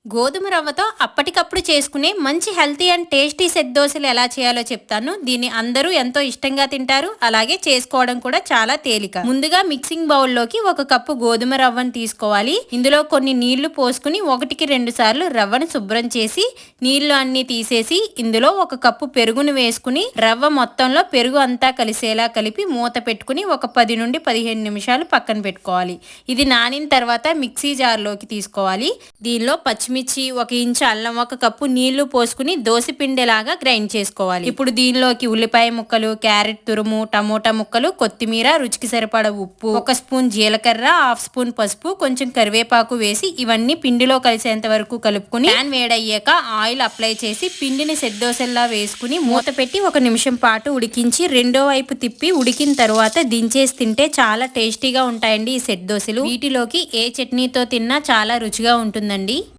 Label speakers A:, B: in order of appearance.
A: గోధుమ రవ్వతో అప్పటికప్పుడు చేసుకునే మంచి హెల్తీ అండ్ టేస్టీ సెట్ దోశలు ఎలా చేయాలో చెప్తాను. దీన్ని అందరూ ఎంతో ఇష్టంగా తింటారు. అలాగే చేసుకోవడం కూడా చాలా తేలిక. ముందుగా మిక్సింగ్ బౌల్లోకి 1 కప్పు గోధుమ రవ్వను తీసుకోవాలి. ఇందులో కొన్ని నీళ్లు పోసుకుని 1కి 2 సార్లు రవ్వను శుభ్రం చేసి నీళ్లు అన్ని తీసేసి ఇందులో 1 కప్పు పెరుగును వేసుకుని రవ్వ మొత్తంలో పెరుగు అంతా కలిసేలా కలిపి మూత పెట్టుకుని ఒక 10 నుండి 15 నిమిషాలు పక్కన పెట్టుకోవాలి. ఇది నానిన తర్వాత మిక్సీ జార్లోకి తీసుకోవాలి. దీనిలో పచ్చిమిర్చి 1 ఇంచు అల్లం 1 కప్పు నీళ్లు పోసుకుని దోశ పిండిలాగా గ్రైండ్ చేసుకోవాలి. ఇప్పుడు దీనిలోకి ఉల్లిపాయ ముక్కలు, క్యారెట్ తురుము, టమోటా ముక్కలు, కొత్తిమీర, రుచికి సరిపడ ఉప్పు, 1 స్పూన్ జీలకర్ర, 1/2 స్పూన్ పసుపు, కొంచెం కరివేపాకు వేసి ఇవన్నీ పిండిలో కలిసేంత వరకు కలుపుకుని ప్యాన్ వేడయ్యాక ఆయిల్ అప్లై చేసి పిండిని సెట్ దోశల్లా వేసుకుని మూత పెట్టి 1 నిమిషం పాటు ఉడికించి రెండో వైపు తిప్పి ఉడికిన తర్వాత దించేసి తింటే చాలా టేస్టీగా ఉంటాయండి ఈ సెట్ దోశలు. వీటిలోకి ఏ చట్నీతో తిన్నా చాలా రుచిగా ఉంటుందండి.